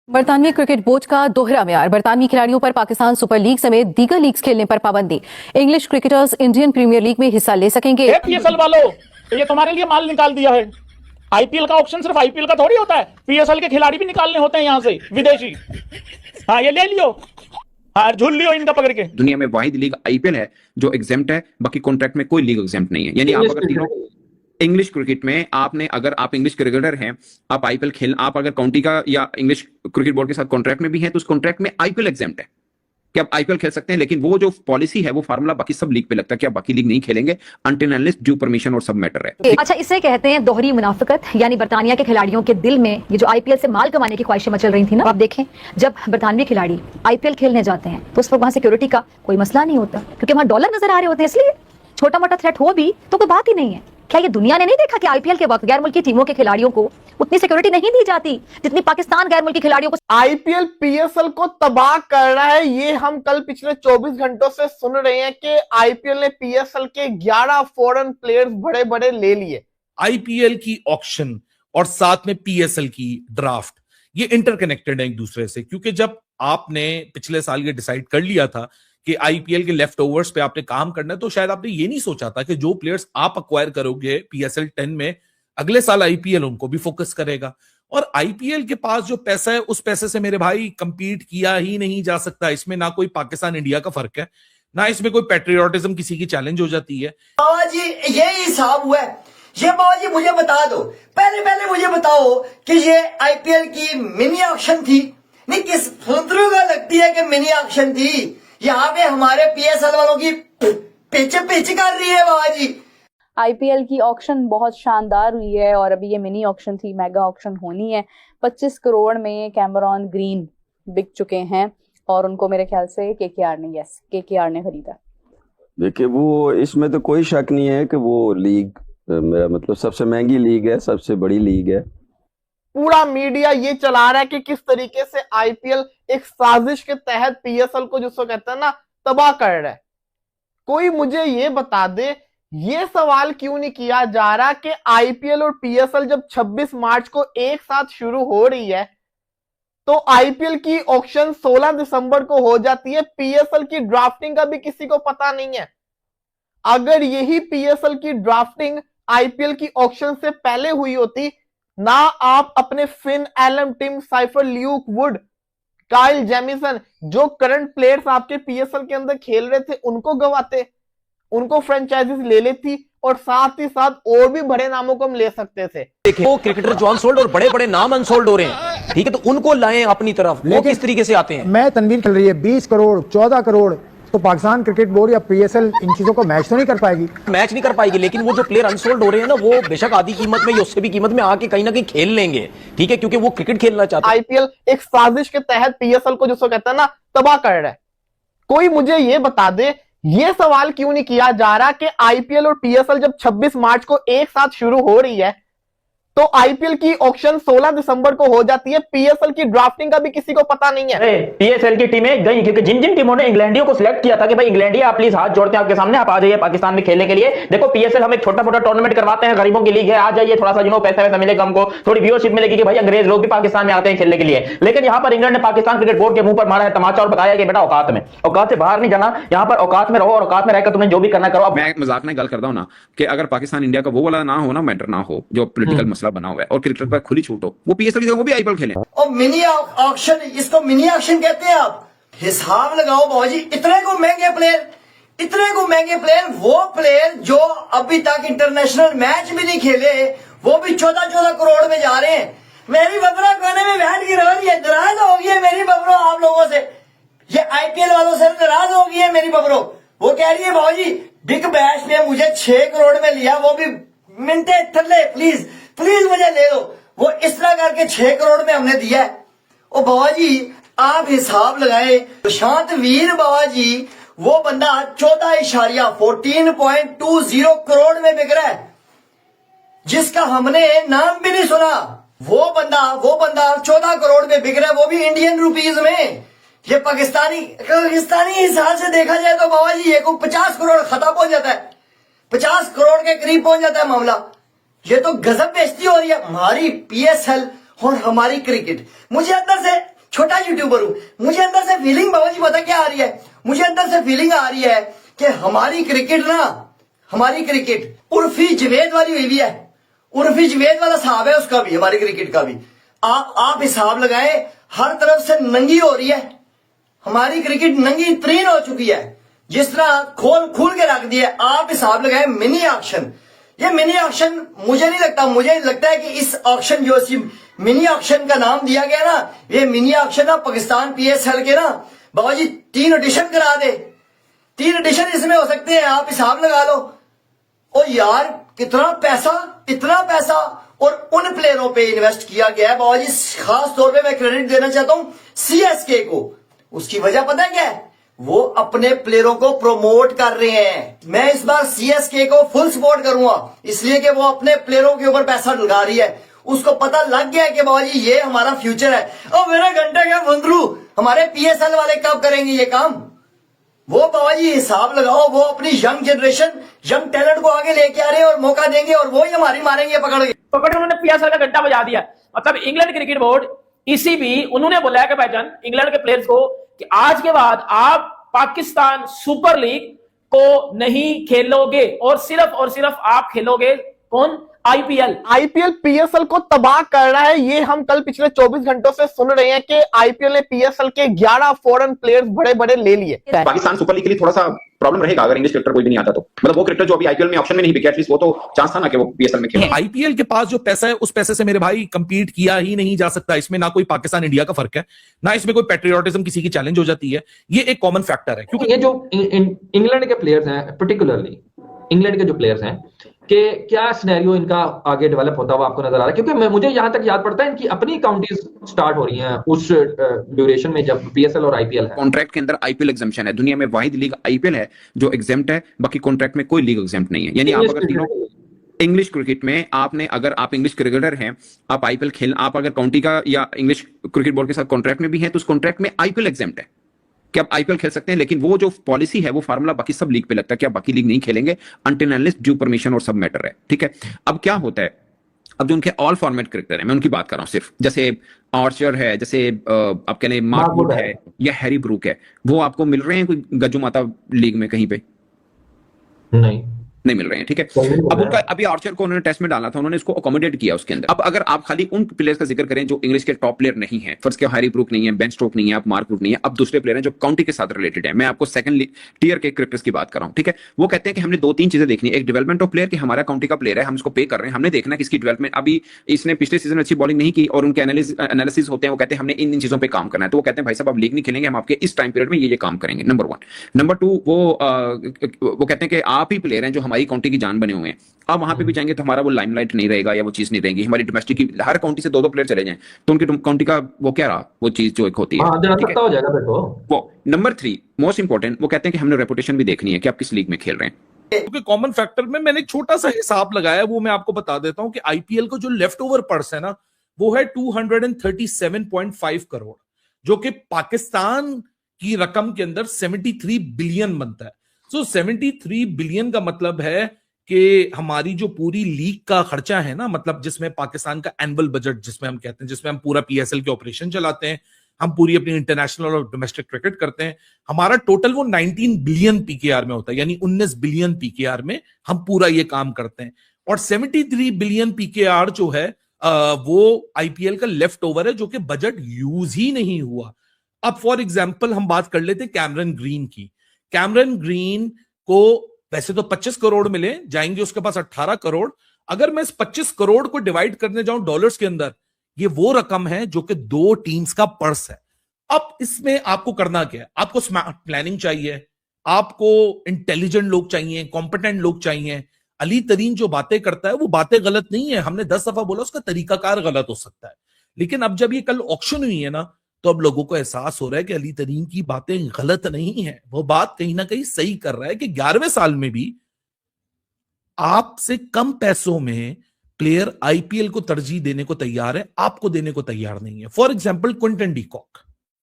बरतानवी cricket board का दोहरा म्यार। बरतानवी खिलाड़ियों पर पाकिस्तान सुपर लीग समेत दीगर लीग्स खेलने पर पाबंदी। English cricketers Indian Premier League में हिस्सा ले सकेंगे। पीएसएल वालों, ये तुम्हारे लिए माल निकाल दिया है। आईपीएल का ऑप्शन सिर्फ आईपीएल का थोड़ी होता है, पीएसएल के खिलाड़ी भी निकालने होते हैं यहाँ से विदेशी। हाँ, ये ले लियो, हाँ झूल लियो इनका पकड़ के। दुनिया में वाहिद लीग आईपीएल है जो एग्जेम्प्ट है, बाकी कॉन्ट्रैक्ट में कोई लीग एग्जेम्प्ट नहीं है। यानी आप अगर तीनों इंग्लिश क्रिकेट में आपने, अगर आप इंग्लिश क्रिकेटर हैं, आप आईपीएल खेल, आप अगर काउंटी का या इंग्लिश क्रिकेट बोर्ड के साथ कॉन्ट्रैक्ट में भी हैं, तो उस कॉन्ट्रैक्ट में आईपीएल एग्जेम्प्ट है कि आप आईपीएल खेल सकते हैं। लेकिन वो जो पॉलिसी है, वो फार्मूला बाकी सब लीग पे लगता है कि आप बाकी लीग नहीं खेलेंगे अनटिल अनलेस ड्यू परमिशन और सब मैटर है। अच्छा, इसे कहते हैं दोहरी मुनाफिकत। यानी बरतानिया के खिलाड़ियों के दिल में ये जो आईपीएल से माल कमाने की ख्वाहिशें मचल रही थी ना, आप देखें जब बरतानवी खिलाड़ी आईपीएल खेलने जाते हैं तो उस वक्त वहां सिक्योरिटी का कोई मसला नहीं होता, क्योंकि वहां डॉलर नजर आ रहे होते हैं। इसलिए छोटा मोटा थ्रेट हो भी तो कोई बात ही नहीं है। क्या ये दुनिया ने नहीं देखा कि आईपीएल के वक्त गैर मुल्की टीमों के खिलाड़ियों को उतनी सिक्योरिटी नहीं दी जाती जितनी पाकिस्तान गैर मुल्की खिलाड़ियों को। आईपीएल पीएसएल को तबाह कर रहा है। ये हम कल पिछले 24 घंटों से सुन रहे हैं कि आईपीएल ने पीएसएल के 11 फॉरेन प्लेयर्स बड़े बड़े ले लिए। आईपीएल की ऑक्शन और साथ में पीएसएल की ड्राफ्ट, ये इंटरकनेक्टेड है एक दूसरे से, क्योंकि जब आपने पिछले साल ये डिसाइड कर लिया था कि आईपीएल के लेफ्ट ओवर्स पे आपने काम करना है, तो शायद आपने ये नहीं सोचा था कि जो प्लेयर्स आप अक्वायर करोगे पीएसएल 10 में, अगले साल आईपीएल उनको भी फोकस करेगा। और आईपीएल के पास जो पैसा है, उस पैसे से मेरे भाई कंपीट किया ही नहीं जा सकता। इसमें ना कोई पाकिस्तान इंडिया का फर्क है, ना इसमें कोई पैट्रियोटिज्म किसी की चैलेंज हो जाती है। बाबा जी यही हिसाब हुआ है। ये बाबा जी मुझे बता दो, पहले मुझे बताओ कि ये आईपीएल की मिनी ऑक्शन थी, नहीं किस फुंदरू का लगती है कि मिनी ऑक्शन थी। यहाँ पे हमारे पीएसएल वालों की पिच कर रही है बाबा जी। आईपीएल की ऑक्शन बहुत शानदार हुई है और अभी ये मिनी ऑक्शन थी, मेगा ऑक्शन होनी है। 25 करोड़ में कैमरॉन ग्रीन बिक चुके हैं और उनको मेरे ख्याल से केकेआर ने खरीदा। देखिए, वो इसमें तो कोई शक नहीं है कि वो लीग, मेरा मतलब सबसे महंगी लीग है, सबसे बड़ी लीग है। पूरा मीडिया ये चला रहा है कि किस तरीके से आईपीएल एक साजिश के तहत पीएसएल को, जिसको कहते हैं ना, तबाह कर रहा है। कोई मुझे ये बता दे, ये सवाल क्यों नहीं किया जा रहा कि आईपीएल और पीएसएल जब 26 मार्च को एक साथ शुरू हो रही है तो आईपीएल की ऑक्शन 16 दिसंबर को हो जाती है, पीएसएल की ड्राफ्टिंग का भी किसी को पता नहीं है। अगर यही पीएसएल की ड्राफ्टिंग आईपीएल की ऑक्शन से पहले हुई होती ना, आप अपने Finn Allen, Tim Seifert, Luke Wood, Kyle Jamieson, जो करंट प्लेयर्स आपके पीएसएल के अंदर खेल रहे थे, उनको गवाते, उनको फ्रेंचाइजीज ले लेती और साथ ही साथ और भी बड़े नामों को हम ले सकते थे। देखिए, वो क्रिकेटर जो अनसोल्ड और बड़े बड़े नाम अनसोल्ड हो रहे हैं, ठीक है, तो उनको लाएं अपनी तरफ। वो किस तरीके से आते हैं? मैं तनवीर खेल रही है 20 करोड़ 14 करोड़, तो पाकिस्तान क्रिकेट बोर्ड या पीएसएल इन चीजों को मैच तो नहीं कर पाएगी। मैच नहीं कर पाएगी, लेकिन वो जो प्लेयर अनसोल्ड हो रहे हैं ना, वो बेशक आधी कीमत में या उससे भी कीमत में आके कहीं ना कहीं खेल लेंगे, ठीक है, क्योंकि वो क्रिकेट खेलना चाहते हैं। आईपीएल एक साजिश के तहत पीएसएल को, जिसको कहते हैं ना, तबाह कर रहा है। कोई मुझे ये बता दे, ये सवाल क्यों नहीं किया जा रहा कि आईपीएल और पीएसएल जब 26 मार्च को एक साथ शुरू हो रही है तो आईपीएल की ऑक्शन 16 दिसंबर को हो जाती है, पीएसएल की ड्राफ्टिंग का भी किसी को पता नहीं है। पीएसएल की टीमें गई, क्योंकि जिन जिन टीमों ने इंग्लैंडियों को सिलेक्ट किया था कि भाई इंग्लैंडिया आप प्लीज हाथ जोड़ते हैं आपके सामने, आप आ जाइए पाकिस्तान में खेलने के लिए। देखो पीएसएल हम एक छोटा मोटा टूर्नामेंट करवाते हैं, गरीबों की लीग है, आ जाइए, थोड़ा सा पैसा वैसा मिलेगा, हमको थोड़ी व्यूअरशिप मिलेगी कि भाई अंग्रेज लोग भी पाकिस्तान में आते हैं खेलने के लिए। लेकिन यहाँ पर इंग्लैंड ने पाकिस्तान क्रिकेट बोर्ड के मुंह पर मारा है तमाचा और बताया कि बेटा औकात से बाहर नहीं जाना, यहाँ पर औकात में रहो और औकात में रहकर तुमने जो भी करना करो। मैं मजाक में गल करता हूँ ना कि अगर पाकिस्तान इंडिया का वो वाला ना हो ना, मैटर ना हो, जो पोलिटिकल मसला बना हुआ है, और क्रिकेट पर खुली छूट हो, वो पीएसएल की जगह वो भी आईपीएल खेले। और मिनी ऑक्शन, इसको मिनी ऑक्शन कहते हैं। आप हिसाब लगाओ बाबा जी, इतने को महंगे प्लेयर, वो प्लेयर जो अभी तक इंटरनेशनल मैच भी नहीं खेले, वो भी 14 करोड़ में जा रहे हैं। मेरी बबरा कोने में बैठ के रो रही है, नाराज हो गई है मेरी बबरो आप लोगों से, ये आईपीएल वालों से नाराज हो गई है मेरी बबरो। वो कह रही है बाबा जी बिग बैश ने मुझे 6 करोड़ में लिया, वो भी मिनटे थल्ले, प्लीज मुझे ले लो। वो इस तरह करके 6 करोड़ में हमने दिया है। ओ बाबा जी आप हिसाब लगाए, प्रशांत वीर बाबा जी वो बंदा 14.20 करोड़ में बिक रहा है, जिसका हमने नाम भी नहीं सुना। वो बंदा 14 करोड़ में बिक रहा है, वो भी इंडियन रुपीज में। ये पाकिस्तानी हिसाब से देखा जाए तो बाबा जी ये को 50 करोड़ खत्म हो जाता है, 50 करोड़ के करीब पहुंच जाता है मामला। ये तो गजब बेइज्जती हो रही है हमारी पीएसएल और हमारी क्रिकेट। मुझे अंदर से छोटा यूट्यूबर हूं, मुझे अंदर से फीलिंग बाबा जी पता क्या आ रही है, मुझे अंदर से फीलिंग आ रही है कि हमारी क्रिकेट उर्फी जवेद वाली हुई भी है, उर्फी जवेद वाला हिसाब है उसका भी, हमारी क्रिकेट का भी। आप हिसाब लगाएं, हर तरफ से नंगी हो रही है हमारी क्रिकेट, नंगी तरीन हो चुकी है, जिस तरह खोल के रख दिया। आप हिसाब लगाएं मिनी ऑक्शन, ये मिनी ऑक्शन मुझे नहीं लगता, मुझे लगता है कि इस ऑक्शन जो मिनी ऑक्शन का नाम दिया गया ना, ये मिनी ऑक्शन ना पाकिस्तान PSL के ना बाबा जी 3 एडिशन करा दे, 3 एडिशन इसमें हो सकते हैं, आप हिसाब लगा लो। ओ यार कितना पैसा, इतना पैसा, और उन प्लेयरों पे इन्वेस्ट किया गया है बाबा जी। खास तौर पे मैं क्रेडिट देना चाहता हूं CSK को, उसकी वजह पता है क्या है, वो अपने प्लेयरों को प्रमोट कर रहे हैं। मैं इस बार CSK को फुल सपोर्ट करूंगा, इसलिए कि वो अपने प्लेयरों के ऊपर पैसा लगा रही है, उसको पता लग गया है कि बाबा जी ये हमारा फ्यूचर है। और मेरा घंटा क्या बंदरू, हमारे PSL वाले कब करेंगे ये काम? वो बाबा जी हिसाब लगाओ, वो अपनी यंग जनरेशन, यंग टैलेंट को आगे लेके आ रहे हैं और मौका देंगे, और वो ही हमारी मारेंगे पकड़ उन्होंने PSL का घंटा बजा दिया। मतलब इंग्लैंड क्रिकेट बोर्ड ECB उन्होंने बोला है कि भाईजान इंग्लैंड के प्लेयर्स को कि आज के बाद आप पाकिस्तान सुपर लीग को नहीं खेलोगे, और सिर्फ आप खेलोगे कौन? IPL PSL को तबाह कर रहा है। ये हम कल पिछले 24 घंटों से सुन रहे हैं कि IPL ने PSL के 11 फॉरेन प्लेयर्स बड़े ले लिए। पाकिस्तान सुपर लीग के लिए थोड़ा सा प्रॉब्लम रहेगा अगर इंग्लिश क्रिकेटर कोई भी नहीं आता तो, मतलब वो क्रिकेटर जो अभी IPL में ऑप्शन में नहीं बिके, एटलीस्ट वो तो चांस था ना कि वो PSL में खेले। IPL के पास जो पैसा है उस पैसे से मेरे भाई कंपीट किया ही नहीं जा सकता। इसमें ना कोई पाकिस्तान इंडिया का फर्क है, ना इसमें कोई पैट्रियोटिज्म किसी की चैलेंज हो जाती है, ये एक कॉमन फैक्टर है। क्योंकि ये जो इंग्लैंड के प्लेयर्स हैं, पर्टिकुलरली इंग्लैंड के जो प्लेयर्स हैं, कि क्या सिनेरियो इनका आगे डेवलप होता हुआ आपको नजर आ रहा है? क्योंकि मुझे यहां तक याद पड़ता है इनकी अपनी काउंटीज स्टार्ट हो रही हैं उस ड्यूरेशन में जब PSL और IPL है। कॉन्ट्रैक्ट के अंदर IPL एग्जाम्पशन है, दुनिया में वाहिद लीग IPL है जो एग्जाम्प्ट है, बाकी कॉन्ट्रैक्ट में कोई लीग एग्जाम्प्ट नहीं है। यानी आप अगर तीनों इंग्लिश क्रिकेट में आपने, अगर आप इंग्लिश क्रिकेटर हैं, आप IPL खेल, आप अगर काउंटी का या इंग्लिश क्रिकेट बोर्ड के साथ कॉन्ट्रैक्ट में भी हैं, तो उस कॉन्ट्रैक्ट में IPL एग्जाम्प्ट है कि आप IPL खेल सकते हैं, लेकिन वो जो पॉलिसी है वो फार्मूला बाकी सब लीग पे लगता है कि आप बाकी लीग नहीं खेलेंगे अनटिल अनलेस ड्यू परमिशन और सब मैटर है। ठीक है, अब क्या होता है, अब जो उनके ऑल फॉर्मेट क्रिकेटर है मैं उनकी बात कर रहा हूं सिर्फ, जैसे आर्चर है, जैसे आप कह लें मार्क वुड है या हैरी ब्रूक है, वो आपको मिल रहे हैं कोई गज्जू माता लीग में कहीं पे? नहीं मिल रहे हैं। ठीक है, अब उनका अभी आर्चर को उन्होंने टेस्ट में डाला था, उन्होंने इसको अकोमोडेट किया उसके अंदर। अब अगर आप खाली उन प्लेयर्स का जिक्र करें जो इंग्लिश के टॉप प्लेयर नहीं है, फर्स्ट के हैरी ब्रूक नहीं है, बेन स्टोक नहीं है, आप मार्क वुड नहीं है, अब दूसरे प्लेयर हैं जो काउंटी के साथ रिलेटेड है, मैं आपको सेकंड टीयर के क्रिकेटर्स की बात कर रहा हूं। ठीक है, वो कहते हैं कि हमने 2-3 चीजें देखनी है, एक डेवलपमेंट ऑफ प्लेयर कि हमारा काउंटी का प्लेयर है, हम इसको पे कर रहे हैं, हमने देखना कि इसकी डेवलपमेंट, अभी इसने पिछले सीजन अच्छी बॉलिंग नहीं की और उनके एनालिसिस होते हैं, वो कहते हैं हमने इन चीजों पर काम करना है, तो वो कहते हैं भाई साहब आप लीग नहीं खेलेंगे, हम आपके इस टाइम पीरियड में ये काम करेंगे। नंबर 1। नंबर 2, वो कहते हैं कि आप ही प्लेयर हैं जो हमारी काउंटी की जान बने हुए हैं, अब वहां पे भी जाएंगे तो हमारा वो लाइमलाइट नहीं रहेगा या वो चीज नहीं रहेगी, हमारी डोमेस्टिक की हर काउंटी से 2-2 प्लेयर चले जाएं तो उनकी काउंटी का वो क्या रहा, वो चीज जो एक होती है हो जाएगा वो। नंबर 3 मोस्ट इंपॉर्टेंट, वो कहते हैं कि हमने रेपुटेशन भी देखनी है कि आप किस लीग में खेल रहे हैं। क्योंकि कॉमन फैक्टर में मैंने एक छोटा सा हिसाब लगाया, वो मैं आपको बता देता हूं कि IPL को जो लेफ्ट ओवर पर्स है ना, वो है 237.5 करोड़, जो कि पाकिस्तान की रकम के अंदर 73 बिलियन बनता है। सो 73 बिलियन का मतलब है कि हमारी जो पूरी लीग का खर्चा है ना, मतलब जिसमें पाकिस्तान का एनुअल बजट जिसमें हम कहते हैं, जिसमें हम पूरा PSL के ऑपरेशन चलाते हैं, हम पूरी अपनी इंटरनेशनल और डोमेस्टिक क्रिकेट करते हैं, हमारा टोटल वो 19 बिलियन PKR में होता है, यानी 19 बिलियन PKR में हम पूरा ये काम करते हैं। और 73 बिलियन PKR जो है वो IPL का लेफ्ट ओवर है, जो कि बजट यूज ही नहीं हुआ। अब फॉर एग्जाम्पल हम बात कर लेते कैमरन ग्रीन की। कैमरन ग्रीन को वैसे तो 25 करोड़ मिले जाएंगे, उसके पास 18 करोड़। अगर मैं इस 25 करोड़ को डिवाइड करने जाऊं डॉलर्स के अंदर, ये वो रकम है जो कि 2 टीम्स का पर्स है। अब इसमें आपको करना क्या है? आपको स्मार्ट प्लानिंग चाहिए, आपको इंटेलिजेंट लोग चाहिए, कॉम्पिटेंट लोग चाहिए। अली तरीन जो बातें करता है वो बातें गलत नहीं है, हमने 10 दफा बोला उसका तरीकाकार गलत हो सकता है, लेकिन अब जब ये कल ऑक्शन हुई है ना, तो अब लोगों को एहसास हो रहा है कि अली तरीन की बातें गलत नहीं है, वो बात कहीं ना कहीं सही कर रहा है कि 11वें साल में भी आपसे कम पैसों में प्लेयर IPL को तरजीह देने को तैयार है, आपको देने को तैयार नहीं है। For example Quinton de Kock,